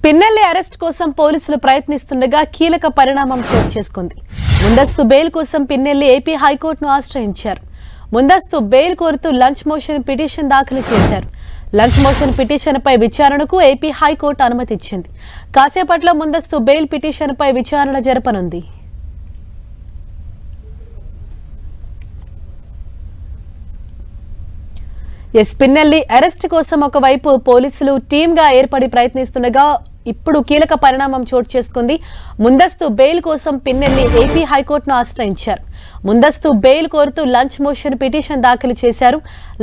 Pinnelli arrest కోసం పోలీసులు ప్రయత్నిస్తుండగా కీలక పరిణామం చోటు చేసుకుంది. ముందస్తు బెయిల్ కోసం పిన్నెల్లి ఏపీ హైకోర్టును ఆశ్రయించారు. ముందస్తు బెయిల్ కోరుతూ లంచ్ మోషన్ పిటిషన్ దాఖలు చేశారు. లంచ్ మోషన్ పిటిషన్పై విచారణకు ఏపీ హైకోర్టు అనుమతి ఇచ్చింది. కాసేపట్లో ముందస్తు బెయిల్ పిటిషన్పై విచారణ జరపనుంది. పిన్నెల్లి అరెస్ట్ కోసం ఒకవైపు పోలీసులు టీమ్గా ఏర్పడి ప్రయత్నిస్తుండగా ఇప్పుడు కీలక పరిణామం చోటు చేసుకుంది. ముందస్తు బెయిల్ కోసం పిన్నెల్లి ఏపీ హైకోర్టును ఆశ్రయించారు. ముందస్తు బెయిల్ కోరుతూ లంచ్ మోషన్ పిటిషన్ దాఖలు చేశారు.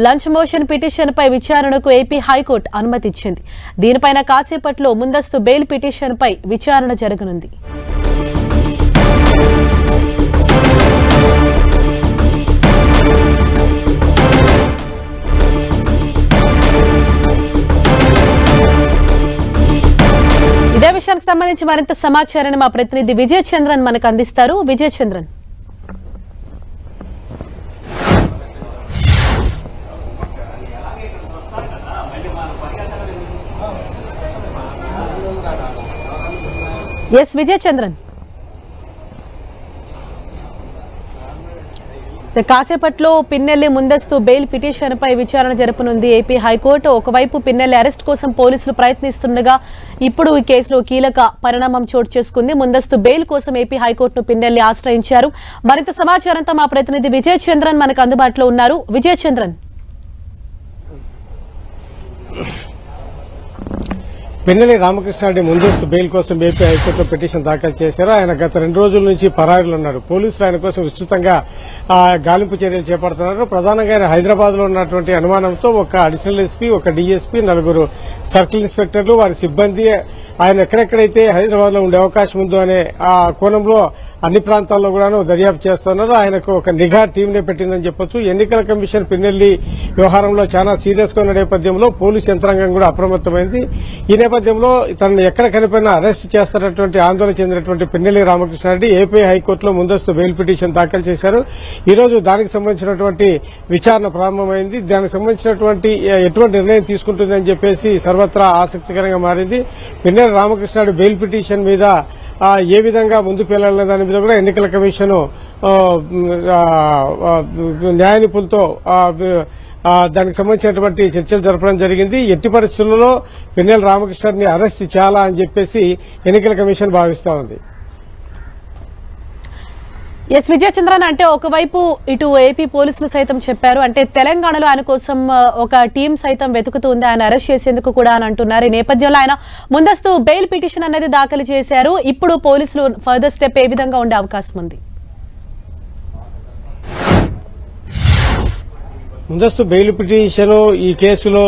లంచ్ మోషన్ పిటిషన్ పై విచారణకు ఏపీ హైకోర్టు అనుమతి ఇచ్చింది. దీనిపైన కాసేపట్లో ముందస్తు బెయిల్ పిటిషన్ పై విచారణ జరగనుంది. ఇదే విషయానికి సంబంధించి మరింత సమాచారాన్ని మా ప్రతినిధి విజయ్ చంద్రన్ మనకు అందిస్తారు. విజయ్ చంద్రన్, విజయ్ చంద్రన్, కాసేపట్లో పిన్నెల్లి ముందస్తు బెయిల్ పిటిషన్ పై విచారణ జరపనుంది ఏపీ హైకోర్టు. ఒకవైపు పిన్నెల్లి అరెస్ట్ కోసం పోలీసులు ప్రయత్నిస్తుండగా ఇప్పుడు ఈ కేసులో కీలక పరిణామం చోటు చేసుకుంది. ముందస్తు బెయిల్ కోసం ఏపీ హైకోర్టును పిన్నెల్లి ఆశ్రయించారు. మరింత సమాచారంతో మా ప్రతినిధి విజయ్ చంద్రన్ మనకు అందుబాటులో ఉన్నారు. విజయ్ చంద్రన్, పిన్నెల్లి రామకృష్ణారెడ్డి ముందస్తు బెయిల్ కోసం ఏపీ హైకోర్టులో పిటిషన్ దాఖలు చేశారు. ఆయన గత 2 రోజుల నుంచి పరారీలో ఉన్నారు. పోలీసులు ఆయన కోసం విస్తృతంగా గాలింపు చర్యలు చేపడుతున్నారు. ప్రధానంగా ఆయన హైదరాబాద్ లో ఉన్నటువంటి అనుమానంతో ఒక అడిషనల్ ఎస్పీ, ఒక డీఎస్పీ, 4 సర్కిల్ ఇన్స్పెక్టర్లు, వారి సిబ్బంది ఆయన ఎక్కడెక్కడైతే హైదరాబాద్ లో ఉండే అవకాశం ఉందో అనే ఆ కోణంలో అన్ని ప్రాంతాల్లో కూడాను దర్యాప్తు చేస్తున్నారు. ఆయనకు ఒక నిఘా టీంనే పెట్టిందని చెప్పొచ్చు. ఎన్నికల కమిషన్ పిన్నెల్లి వ్యవహారంలో చాలా సీరియస్ గా ఉన్న నేపథ్యంలో పోలీసు యంత్రాంగం కూడా అప్రమత్తమైంది. ఈ నేపథ్యంలో తనను ఎక్కడ కనిపినా అరెస్ట్ చేస్తున్నటువంటి ఆందోళన చెందినటువంటి పిన్నెల్లి రామకృష్ణారెడ్డి ఏపీ హైకోర్టులో ముందస్తు బెయిల్ పిటిషన్ దాఖలు చేశారు. ఈ రోజు దానికి సంబంధించినటువంటి విచారణ ప్రారంభమైంది. దానికి సంబంధించినటువంటి ఎటువంటి నిర్ణయం తీసుకుంటుందని చెప్పేసి సర్వత్రా ఆసక్తికరంగా మారింది. పిన్నెల్లి రామకృష్ణారెడ్డి బెయిల్ పిటిషన్ మీద ఏ విధంగా ముందుకు వెళ్లాలనే దాని మీద కూడా ఎన్నికల కమిషన్ న్యాయ నిపుణులతో దానికి సంబంధించినటువంటి చర్చలు జరపడం జరిగింది. ఎట్టి పరిస్థితుల్లో పిన్నెల్లి రామకృష్ణారెడ్డిని అరెస్ట్ చేయాలా అని చెప్పేసి ఎన్నికల కమిషన్ భావిస్తా ఉంది. విజయ్ చంద్రన్, అంటే ఒకవైపు ఇటు ఏపీ పోలీసులు సైతం చెప్పారు, అంటే తెలంగాణలో ఆయన కోసం ఒక టీం సైతం వెతుకుతూ ఉంది, ఆయన అరెస్ట్ చేసేందుకు కూడా అని అంటున్నారు. ఈ నేపథ్యంలో ఆయన ముందస్తు బెయిల్ పిటిషన్ అనేది దాఖలు చేశారు. ఇప్పుడు పోలీసులు ఫర్దర్ స్టెప్ ఏ విధంగా ఉండే అవకాశం ఉంది? ముందస్తు బెయిల్ పిటిషన్ ఈ కేసులో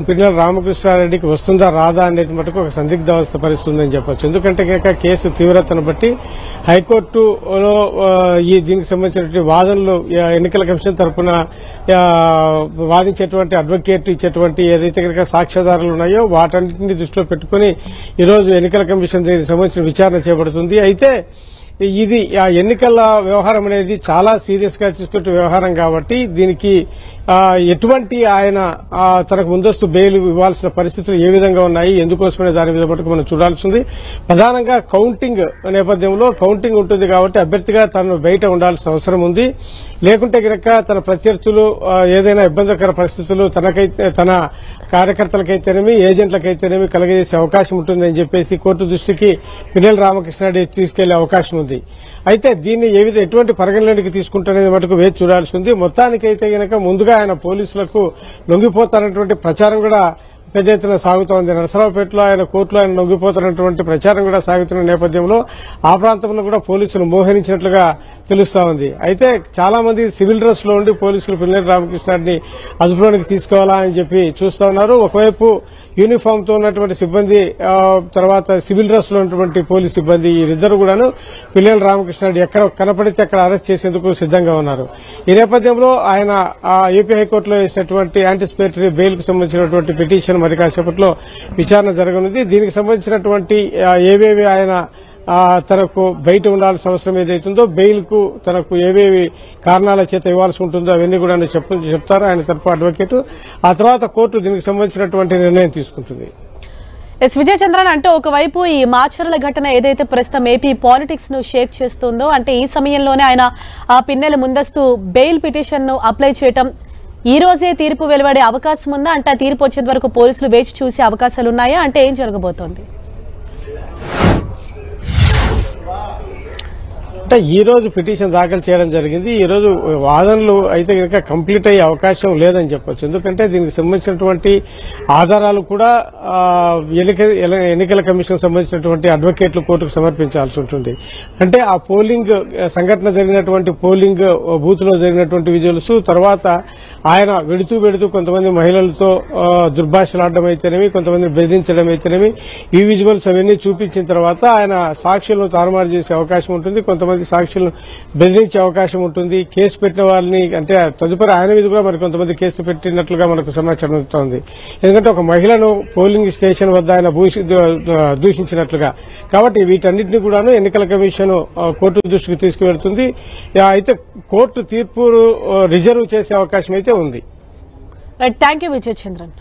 పిన్నెల్లి రామకృష్ణారెడ్డికి వస్తుందా రాదా అనేది మటుకు ఒక సందిగ్ధావస్థ పరిస్థితుందని చెప్పొచ్చు. ఎందుకంటే కనుక కేసు తీవ్రతను బట్టి హైకోర్టులో దీనికి సంబంధించినటువంటి వాదనలు ఎన్నికల కమిషన్ తరఫున వాదించేటువంటి అడ్వకేట్ ఇచ్చేటువంటి ఏదైతే కనుక సాక్ష్యాధారాలు ఉన్నాయో వాటన్నింటినీ దృష్టిలో పెట్టుకుని ఈరోజు ఎన్నికల కమిషన్ దీనికి సంబంధించిన విచారణ చేపడుతుంది. అయితే ఇది ఎన్నికల వ్యవహారం అనేది చాలా సీరియస్ గా తీసుకుంటే వ్యవహారం కాబట్టి దీనికి ఎటువంటి ఆయన తనకు ముందస్తు బెయిల్ ఇవ్వాల్సిన పరిస్థితులు ఏ విధంగా ఉన్నాయి, ఎందుకోసమనే దాని మీద మటుకు మనం చూడాల్సి ఉంది. ప్రధానంగా కౌంటింగ్ నేపథ్యంలో కౌంటింగ్ ఉంటుంది కాబట్టి అభ్యర్థిగా తను బయట ఉండాల్సిన అవసరం ఉంది. లేకుంటే కనుక తన ప్రత్యర్థులు ఏదైనా ఇబ్బందికర పరిస్థితులు తన కార్యకర్తలకైతేనేమి ఏజెంట్లకైతేనేమి కలగజేసే అవకాశం ఉంటుందని చెప్పేసి కోర్టు దృష్టికి పిన్నెల్లి రామకృష్ణారెడ్డి తీసుకెళ్లే అవకాశం ఉంది. అయితే దీన్ని ఎటువంటి పరిగణలోనికి తీసుకుంటారనేది మటుకు వేచి చూడాల్సి ఉంది. మొత్తానికైతే గనక ముందుగా ఆయన పోలీసులకు లొంగిపోతారన్నటువంటి ప్రచారం కూడా పెద్ద ఎత్తున సాగుతోంది. నరసరావుపేటలో ఆయన కోర్టులో ఆయన లొంగిపోతున్నటువంటి ప్రచారం కూడా సాగుతున్న నేపథ్యంలో ఆ ప్రాంతంలో కూడా పోలీసులు మోహరించినట్లుగా తెలుస్తా ఉంది. అయితే చాలా మంది సివిల్ డ్రెస్ లో ఉండి పోలీసులు పిన్నెల్లి రామకృష్ణారెడ్డిని అదుపులోనికి తీసుకోవాలా అని చెప్పి చూస్తా ఉన్నారు. ఒకవైపు యూనిఫామ్ తో ఉన్నటువంటి సిబ్బంది, తర్వాత సివిల్ డ్రెస్ లో ఉన్నటువంటి పోలీస్ సిబ్బంది, వీరిద్దరు కూడాను పిన్నెల్లి రామకృష్ణారెడ్డి ఎక్కడ కనపడితే అక్కడ అరెస్ట్ చేసేందుకు సిద్దంగా ఉన్నారు. ఈ నేపథ్యంలో ఆయన ఏపీ హైకోర్టులో వేసినటువంటి యాంటిసిపేటరీ బెయిల్ కు సంబంధించినటువంటి పిటిషన్ మరి కాసేపట్లో విచారణ జరగనుంది. దీనికి సంబంధించినటువంటి ఏవేవి ఆయన తనకు బయట ఉండాల్సిన అవసరం ఏదైతుందో బెయిల్ కు తనకు ఏవేవి కారణాల చేత ఇవ్వాల్సి ఉంటుందో అవన్నీ కూడా చెప్తారు ఆయన తరపు అడ్వకేట్. ఆ తర్వాత కోర్టు దీనికి సంబంధించినటువంటి నిర్ణయం తీసుకుంటుంది. ఎస్ విజయ్ చంద్రన్, అంటే ఒకవైపు ఈ మాచర్ల ఘటన ఏదైతే ప్రస్తుతం ఏపీ పాలిటిక్స్ ను షేక్ చేస్తుందో, అంటే ఈ సమయంలోనే ఆయన ఆ పిన్నెల ముందస్తు బెయిల్ పిటిషన్ ను అప్లై చేయటం, ఈ రోజే తీర్పు వెలువడే అవకాశం ఉందా? అంటే ఆ తీర్పు వచ్చేంత వరకు పోలీసులు వేచి చూసే అవకాశాలు ఉన్నాయా? అంటే ఏం జరగబోతోంది? అంటే ఈ రోజు పిటిషన్ దాఖలు చేయడం జరిగింది. ఈ రోజు వాదనలు అయితే కనుక కంప్లీట్ అయ్యే అవకాశం లేదని చెప్పొచ్చు. ఎందుకంటే దీనికి సంబంధించినటువంటి ఆధారాలు కూడా ఎన్నికల కమిషన్ సంబంధించినటువంటి అడ్వకేట్లు కోర్టుకు సమర్పించాల్సి ఉంటుంది. అంటే ఆ పోలింగ్ సంఘటన జరిగినటువంటి పోలింగ్ బూత్ లో జరిగినటువంటి విజువల్స్, తర్వాత ఆయన వెడుతూ కొంతమంది మహిళలతో దుర్భాషలాడడం అయితేనేమి, కొంతమంది బెదిరించడం అయితేనేమి, ఈ విజువల్స్ అవన్నీ చూపించిన తర్వాత ఆయన సాక్షులను తారుమారు చేసే అవకాశం ఉంటుంది. కొంతమంది సాక్షులను బెదిరించే అవకాశం ఉంటుంది. కేసు పెట్టిన వాళ్ళని, అంటే తదుపరి ఆయన మీద కూడా మరి కొంతమంది కేసు పెట్టినట్లుగా మనకు సమాచారం అందుతోంది. ఎందుకంటే ఒక మహిళను పోలింగ్ స్టేషన్ వద్ద ఆయన దూషించినట్లుగా. కాబట్టి వీటన్నిటిని కూడాను ఎన్నికల కమిషన్ కోర్టు దృష్టికి తీసుకువెళ్తుంది. అయితే కోర్టు తీర్పు రిజర్వ్ చేసే అవకాశం అయితే ఉంది. Right, thank you Vijay Chandran.